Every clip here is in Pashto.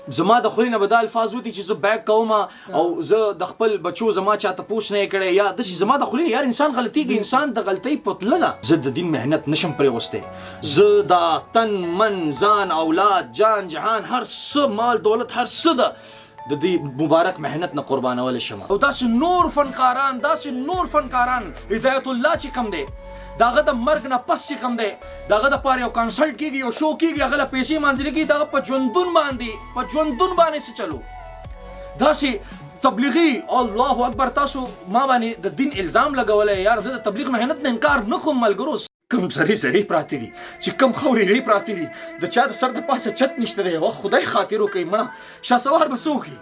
زما د خولې نه به دا الفاظ وتی چې زه بیک کوم او زه د خپل بچو زما چاته پوښ نه کړی یا داسې زما د خولې یار انسان غلطیږي انسان د غلطۍ پتله ده زه د دین محنت نشم پرې غوستی زه دا تن من ځان اولاد جان جهان هر څه مال دولت هر څه ده د دې مبارک محنت نه قربانول شم او داسې نور فنکاران هدایت الله چې کم دی داغه د مرګ نه پس چې کم دی داغه د پاره یو کنسلټ کیږي یو شو کیږي هغه له پیسې منځلې کیږي داغه په ژوندون باندې څه چلو داسې تبلیغي الله اکبر تاسو ما باندې د دین الزام لګولای یار زه د تبلیغ محنت نه انکار نه کوم ملګرو کم سری پراتی دي چې کم خوري پراتی دي د چا سر د پاسه چت نشته دی او خدای خاطر وکي مړه شاسوار بسوکي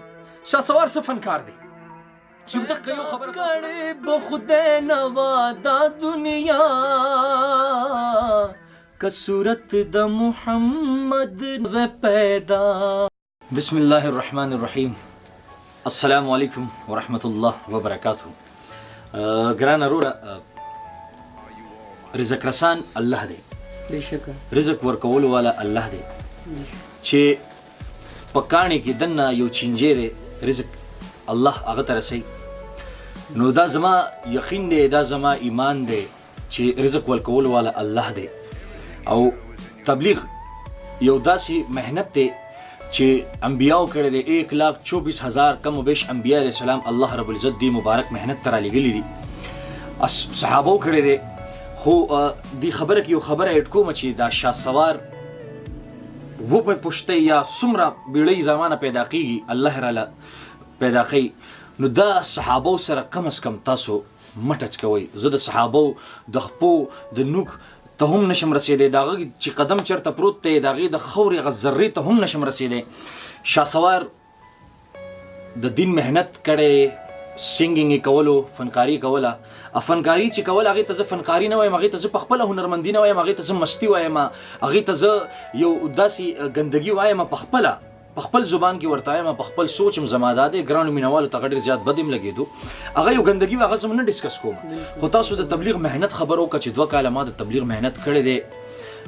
شاسوار څه فنکار دی چې دغه یو خبره کړي به خدای نوا دا دنیا که صورت د محمد و پیدا بسم الله الرحمن الرحیم السلام علیکم ورحمت الله وبرکاته ګران وروره رزق رسان الله دی بهشکه رزق ورکول والا الله دی چې پکانی کې دنه یو چینجه دی رزق الله هغه ته رسي نو دا زما یقین دی دا زما ایمان دی چې رزق ورکول والا الله دی او تبلیغ یو داسې محنت دی چې انبیاء کړی دی 1,24,000 کم و بیش انبیاء علیہ السلام الله رب العزت دی مبارک محنت ترا لګلی دي صحابو کړی دی خو دی خبره کې یو خبره اټ کوم چې دا شاسوار و په پښتې یا سمره بیړۍ زمانہ پیدا کیږي الله تعالی پیدا کوي نو دا صحابو سره کم از کم تاسو مټچ کوي زه د صحابو د خپو د نوک ته هم نشم رسیدای داغه چې قدم چرته پروت دی داغه د خوري غذری ته هم نشم رسیدای شاسوار د دین محنت کړي سینګینګ کولو فنکاری کوله افنکاری چې کول هغه ته فنکاری نه وایم هغه ته په خپل هنرمندی نه وایم هغه ته مستی وایم هغه ته یو داسي ګندګي وایم په خپل زبان کې ورته وایم په خپل سوچم زماداده ګراوند مینوالو ته غډیر زیات بدیم لګیدو هغه یو ګندګي هغه زمونه ډیسکس کوم خو تاسو د تبلیغ محنت خبرو کا چې 2 کاله ما د تبلیغ محنت کړی دی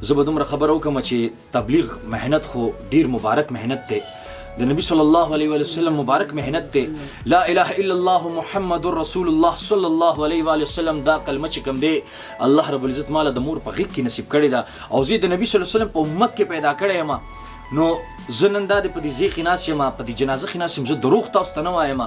زه به دومره خبرو کوم چې تبلیغ محنت خو ډیر مبارک محنت دی د نبی صلی الله علیه وسلم مبارک محنت دی لا اله الا الله محمد رسول الله صلی الله علیه وسلم دا کلمه چې کوم دی الله رب العزت مال د مور په غیږ کې نصیب کړی دا او زه د نبی صلی الله علیه وسلم په امت کې پیدا کړی یم نو زننده د په دې ځای خناس یم په دې جنازه خناس یم زه دروغ تاسو ته نه وایم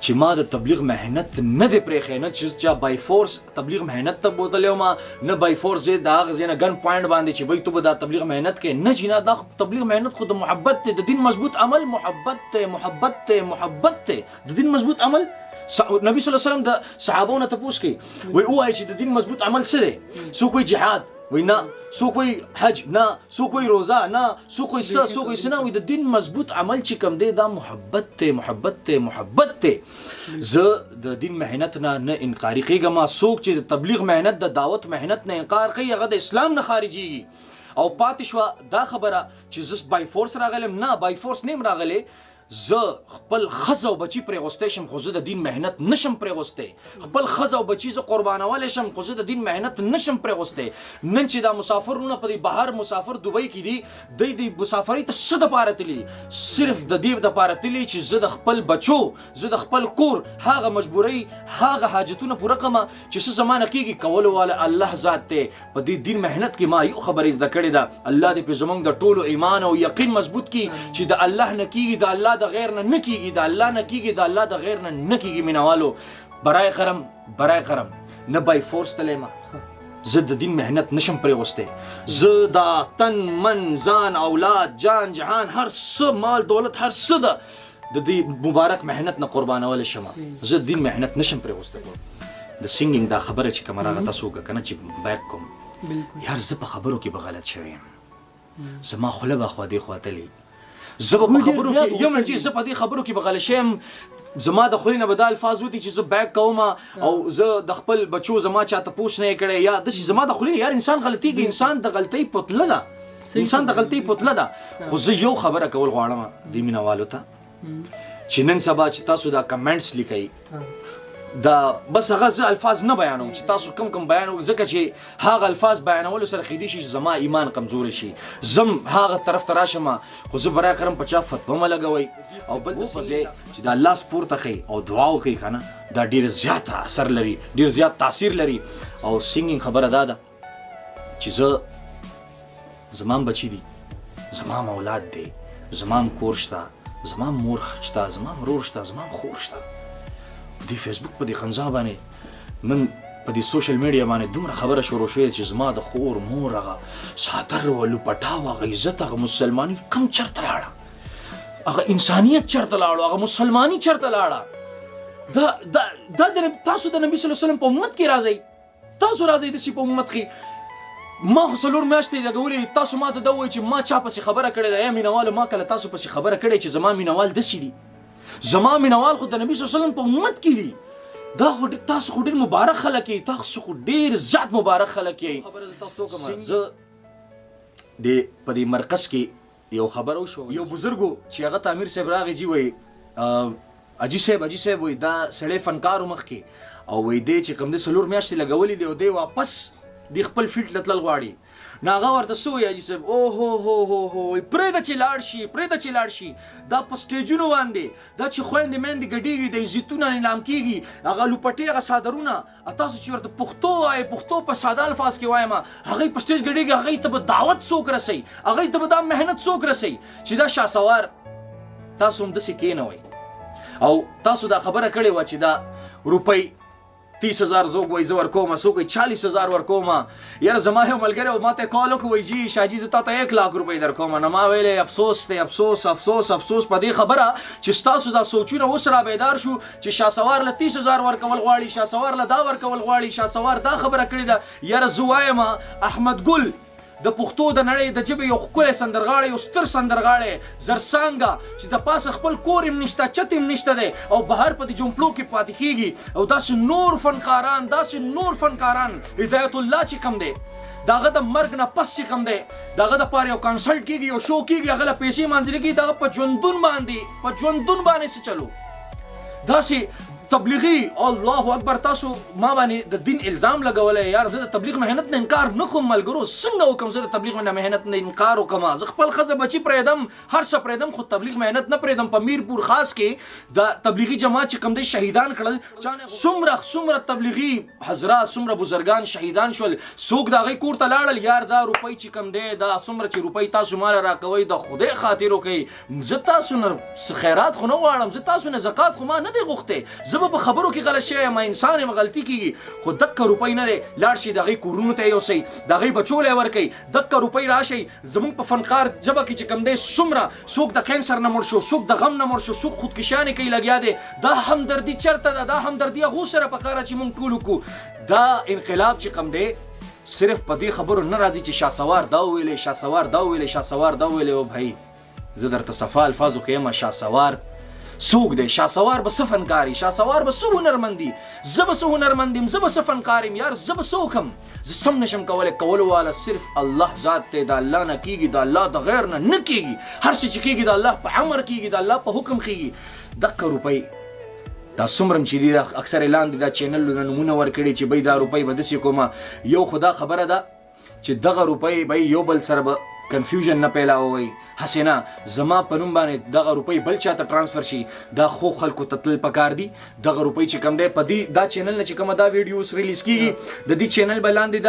چې ما د تبلیغ محنت نه دی پرېښی نه چې چا بای فورس تبلیغ محنت ته بوتلی وم نه بای فورس زه د هغه ځای نه ګن پوینټ باندې چې بای تو به دا تبلیغ محنت کوې نه چې نه دا تبلیغ محنت خو د محبت دی د دین مضبوط عمل محبت دی د دین مضبوط عمل نبی صلی الله علیه وسلم د صحابو نه تپوس کوي وایي ووایي چې د دین مضبوط عمل څه دی څوک وایي جهاد وای نه څوک وایي حج نه څوک وایي روزه نه څوک وایي څه څوک وایي څه نه وایي د دین مضبوط عمل چې کوم دی دا محبت دی زه د دین محنت نه انکاري کېږم څوک چې د تبلیغ محنت د دعوت محنت نه انکار کوي هغه د اسلام نه خارجېږي او پاتې شوه دا خبره چې زه بای فورس راغلم نه بای فورس نیم راغلی زه خپل ښځه او بچي پرې غوستی شم خو زه د دین محنت نشم پرې غوستی خپل ښځه او بچي زه قربانولی شم خو زه د دین محنت نشم پرې غوستی نن چې دا مسافرونه په دې بهر مسافر دوبۍ کې دي دی مسافرۍ ته څه دپاره تللي صرف د دې دپاره تللي چې زه د خپل بچو زه د خپل کور هغه مجبورۍ هغه حاجتونه پوره کړم چې څه زمانه کېږي کولو والا الله ذات دی په دې دین محنت کې ما یو خبرې زده کړې ده الله دې په زموږ د ټولو ایمان او یقین مضبوط کړي چې د الله نه کېږي د الله د غیر نه نه کېږي د الله نه کېږي د الله د غیر نه نه کېږي مینوالو برای غرم نه بای فورس تللی ما زه د دین محنت نشم پرې غوستی زه دا تن من ځان اولاد جان جهان هر څه مال دولت هر څه ده د دې مبارک محنت نه قربانولی شم زه دین محنت نشم پرې غوستی د سینګینګ دا خبره چې کومه راغله تاسو وکړه که نه چې بیک کوم یار زه په خبرو کې به غلط شوی یم زما خوله به خوا دې خوا تلي زه به په خبرو کې یو منټ زه په دې خبرو کې به غلی شیم زما د خولې نه به دا الفاظ وتی چې زه بیک کوم او زه د خپل بچو زما چاته پوښ نه کړی یا داسې زما د خولې نه یار انسان غلطیږي انسان د غلطۍ پتله ده انسان د غلطۍ پتله ده خو زه یو خبره کول غواړم دې مینوالو ته چې نن سبا چې تاسو دا کمنټس لیکئ دا بس هغه زه الفاظ نه بیانوم چې تاسو کم کم بیانوم، ځکه چې هغه الفاظ بیانولو سره کیدای شي زما ایمان کمزوری شي، زم هغه طرف ته راشم خو زه برای کرم په چا فتوا مه لګوئ او بل وپځئ چې د الله سپورته ښیي او دعا وکړئ که نه، دا ډېر زیات اثر لري، ډېر زیات تاثیر لري. او سنګینګ خبره دا ده چې زه زما بچي دي، زما اولاد دی، زما کور شته، زما مور شته، زما ورور شته، زما خور شته. په دې فیسبوک په دې خنزا باندې نن په دې سوشل میډیا باندې دومره خبره شروع شوې چې زما د خور مور هغه ساتر و لوپټا و هغه عزت هغه مسلماني کم چرته لاړه، هغه انسانیت چرته لاړو، هغه مسلماني چرته لاړه. دا تاسو د نبی صلی الله علیه وسلم په امت کې راځئ، تاسو راځئ داسې په امت کې. ما خو څلور میاشتې لګولې، تاسو ما ته دا ووایئ چې ما چا پسې خبره کړې ده، یا مینهوالو ما کله تاسو پسې خبره کړې چې زما مینهوال داسې دي، زما مینوال خو د نبی صلی الله علیه وسلم په امت کې دي. دا خو تاسو خو ډېر مبارک خلک یې، تاسو خو ډېر زیات مبارک خلک یې. خبره زه تاسو ته وکړم، زه په دې مرکز کې یو خبره وشوه، یو بزرګو چې هغه ته امیر صاحب راغی جي وایي اجي صاحب وایي دا سړی فنکار و مخکې او وایي دی چې کوم دی 4 میاشتې لګولې دي او دی واپس دی خپل فیلډ ته تلل غواړي. نو هغه ورته څه وایي حاجي صاحب، او هو پرېږده چې لاړ شي، دا په سټیجونو باندې دا چې خویندې میندې ګډېږي، د عزتونه نیلام کېږي، هغه لوپټې هغه څادرونه، تاسو چې ورته پښتو وایئ، پښتو په ساده الفاظ کې وایم، هغوی په سټیج ګډېږي، هغوی ته به دعوت څوک رسوي، هغوی ته به دا محنت څوک رسوي چې دا شهسوار تاسو هم داسې کېنوئ. او تاسو دا خبره کړې وه چې دا روپۍ 30,000 زوګ وایي زه ورکوم، څوک وایي 40,000 ورکوم. یاره زما یو ملګری و ما ته کال وکړو، وایي جي شاجي زه تا ته 1 لاک روپۍ درکوم. نو ما ویلې افسوس دی، افسوس په دې خبره چې ستاسو دا سوچونه اوس را بیدار شو چې شهسوار له 30,000 ورکول غواړي، شهسوار له دا ورکول غواړي، شهسوار دا خبره کړې ده. یاره زه وایم احمد ګل د پښتو د نړۍ د ژبې یو ښکلی سندرغاړی، یو ستر سندرغاړی، زرسانګه چې د پاسه خپل کور هم نشته، چت هم نشته دی او بهر په دې جمپلو کې پاتې کېږي. او داسې نور فنکاران هدایت الله چې کوم دی د هغه د مرګ نه پس چې کوم دی د هغه دپاره یو کنسلټ کېږي، یو شو کېږي، هغه له پیسې منځلې کېږي، د هغه په ژوندون باندې څه چلو داسې تبلیغي. الله اکبر، تاسو ما باندې د دین الزام لګولی. یار زه د تبلیغ محنت نه انکار نه کوم ملګرو، څنګه وکړم زه د تبلیغ نه محنت نه انکار وکړم؟ زه خپل ښځه بچي پرېږدم، هر څه پرېږدم، خو تبلیغ محنت نه پرېږدم. په میرپور خاص کې د تبلیغي جماعت چې کوم دی شهیدان کړل، څومره تبلیغي حضرات، څومره بزرګان شهیدان شول، څوک د هغوی کور ته لاړل. یار دا روپۍ چې کوم دی، دا څومره چې روپۍ تاسو ماله راکوئ د خدای خاطر وکړئ. زه تاسو نه خیرات خو نه غواړم، زه تاسو نه زکات خو ما نه دی غوښتی، زه به په خبرو کې غلط شی یم، انسان یم، غلطي کېږي. خو دکه روپۍ نه دی، لاړ شي د هغوی کورونو ته یې یوسئ، د هغوی بچو له یې ورکوئ. دکه روپۍ راشئ زموږ په فنکار ژبه کې چې کوم دی څومره څوک د کینسر نه مړ شو، څوک د غم نه مړ شو، څوک خودکشیانې کوي لګیا دی. دا همدردي چېرته ده؟ دا همدردي هغو سره پکار ده چې موږ ټول وکړو. دا انقلاب چې کوم دی صرف په دې خبرو نه راځي چې شهسوار دا وویلې، شهسوار دا وویلې، شهسوار دا وویلې. او بھائی زه درته صفا الفاظ وښیم، شهسوار څوک دی؟ شهسوار به څه فنکاري، شهسوار به څه هنرمندي، زه به څه هنرمند یم، زه به څه فنکار یم. یار زه به څه وکړم؟ زه سم نشم کولی. کولو والا صرف الله ذات دی، د الله نه کېږي، د الله د غیر نه نه کېږي. هر څه چې کېږي د الله په امر کېږي، د الله په حکم کېږي. دقه روپۍ دا څومره چې دي، دا اکثر لاندې دا چینلونه نومونه ورکړي چې بی دا روپۍ به داسې کومه. یو خو دا خبره ده چې دغه روپۍ به یو بل سره به کنفیوژن نه پیلاوئ. هسې نه زما په نوم باندې دغه روپۍ بل چاته ټرانسفر شي، دا خو خلکو ته تلل پکار دي. دغه روپۍ چې کوم دی په دې دا چینل نه چې کومه دا ویډیوز ریلیز کېږي، د دې چینل به لاندې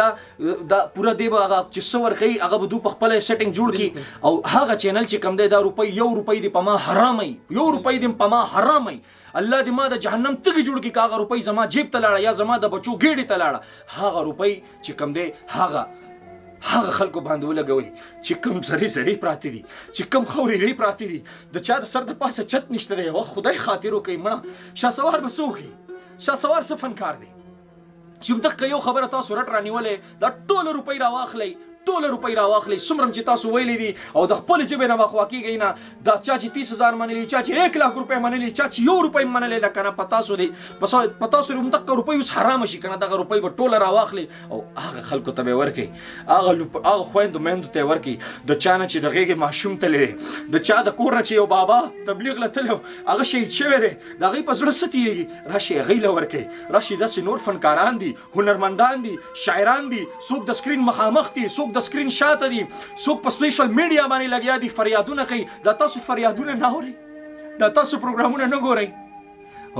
دا پوره دی به هغه چې څه ورښیي هغه به دوی په خپله سیټنګ جوړ کړي. او هغه چینل چې کوم دی دا روپۍ، یو روپۍ دې په ما حرامئ، یو روپۍ دې په ما حرامئ. الله دې ما د جهنم تږي جوړ کړي که هغه روپۍ زما جیب ته لاړه یا زما د بچو ګېډې ته لاړه. هغه روپۍ چې کوم دی هغه خلکو باندې ولګوئ چې کوم زری پراته دي، چې کوم خورې پراته دي، د چا د سر د پاسه چت نشته دی. خدای خاطر وکړئ. مړه شهسوار به څه وکړي؟ شهسوار څه فنکار دی چې دقه یو خبره تاسو رټ رانیولې، دا ټوله روپۍ راواخلئ، ټول روپۍ راواخلي څومره چې تاسو ویلي دي او د خپل جبې نه مخوا کیږئ نه دا چا چې 30,000 منلي چا چې 1 لک روپۍ منلي چا چې 1 روپۍ منلې ده کنه په تاسو دي په تاسو همدغه روپۍ اوس حرام شي کنه دغه روپۍ به ټوله راواخلي او هغه خلکو ته به ورکړي هغه خویندو میندو ته ورکړي د چا نه چې د غېږې ماشوم تللی د چا د کور نه چې یو بابا تبلیغ له تللی هغه شهید شوی دی د هغوی په زړه څه تېرېږي راشي هغوی له ورکړئ راشي داسې نور فنکاران دي هنرمندان دي شاعران دي څوک د سکرین مخامخ دي څوک د سکرین شاته دي څوک په سوشل میډیا باندې لګیا دي فریادونه کوي دا تاسو فریادونه نه اورئ دا تاسو پروګرامونه نه ګورئ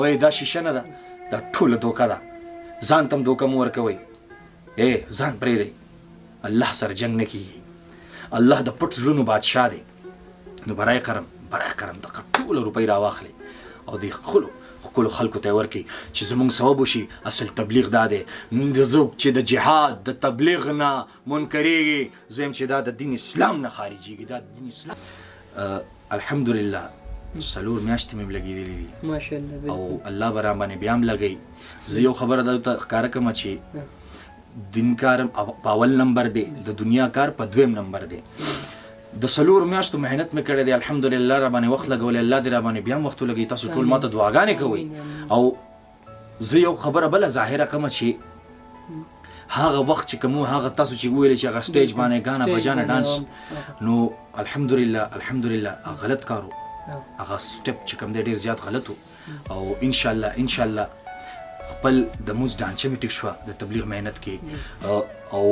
وایي دا شیشه نه ده دا ټوله دوکه ده ځان ته هم دوکه مه ورکوئ ځان پرېږدئ الله سره جنګ نه کېږي الله د پټ زړونو بادشاه دی نو برای کرم دغه ټوله روپۍ راواخلئ او د خپلو خلکو ته یې ورکړي چې زموږ ثواب وشي اصل تبلیغ دا دی څوک چې د جهاد د تبلیغ نه منکرېږي زه یم چې دا د دین اسلام نه خارجېږي دا د دین اسلام الحمدلله 4 میاشتې مې لګېدلې دي ماشاءالله او الله به راباندې بیا هم لګوي زه یو خبره درته ښکاره کړم چې دین کار په اول نمبر دی د دنیا کار په 2 نمبر دی د 4 میاشتو محنت مې کړی دی الحمدلله را باندې وخت لګولی الله دې را باندې بیا هم وخت ولګوي تاسو ټول ماته دعاګانې کوئ او زه یو خبره بله ظاهره کړمه چې هغه وخت چې کوم هغه تاسو چې ویلې چې هغه سټیج باندې ګانا بجانه ډانس نو الحمدلله غلط کارو هغه سټپ چې کوم دی ډېر زیات غلط و او انشاءالله خپل د موز ډانچه مې ټیک شوه د تبلیغ محنت کې او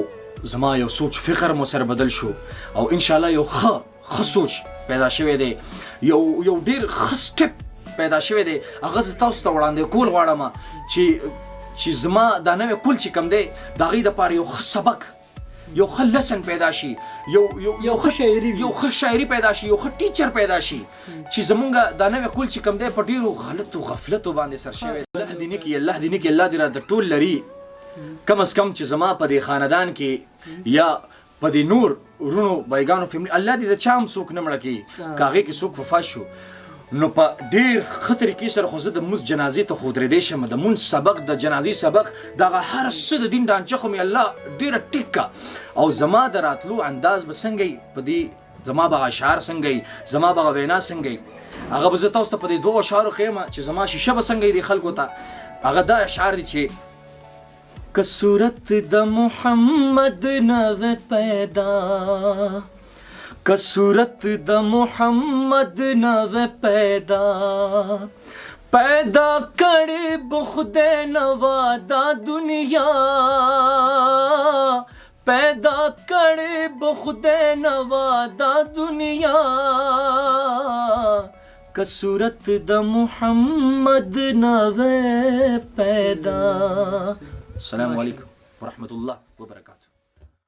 زما یو سوچ فکر مو سره بدل شو او انشاءالله یو ښه سوچ پیدا شوی دی یو ډېر ښه سټپ پیدا شوی دی هغه زه تاسو ته وړاندې کول غواړم چې زما دا نوی کول چې کوم دی د هغوی دپاره یو ښه سبق یو ښه لسن پیدا شي یو ښه شاعري پیدا شي یو ښه ټیچر پیدا شي چې زمونږ دا نوی کول چې کوم دی په ډېرو غلطو غفلتو باندې سر شوی الله دې نه کړي الله دې را د ټول لري کم از کم چې زما په دې خاندان کې یا په دې نور ورونو بایګانو فیملي الله دې د چا هم څوک نه مړه کړي که هغې کې څوک وفات شو نو په ډېر ښه طریقې سره خو زه د مونځ جنازې ته خو درېدی شم د مونځ سبق د جنازې سبق دغه هر څه د دین ډانچه خو مې الله ډېره ټیک کړه او زما د راتلو انداز به څنګه په دې زما به اشعار څنګه زما به وینا څنګه هغه به زه تاسو ته په دې 2 اشعارو ښیم چې زما شیشه به څنګه دي خلکو ته هغه دا اشعار دي چې که صورت د محمد نوے پیدا که صورت د محمد نوے پیدا کړې به خدای نوا دا دنیا پیدا کړې به خدای نوا دا دنیا که صورت د محمد نوے پیدا السلام علیکم ورحمۃ اللہ وبرکاتہ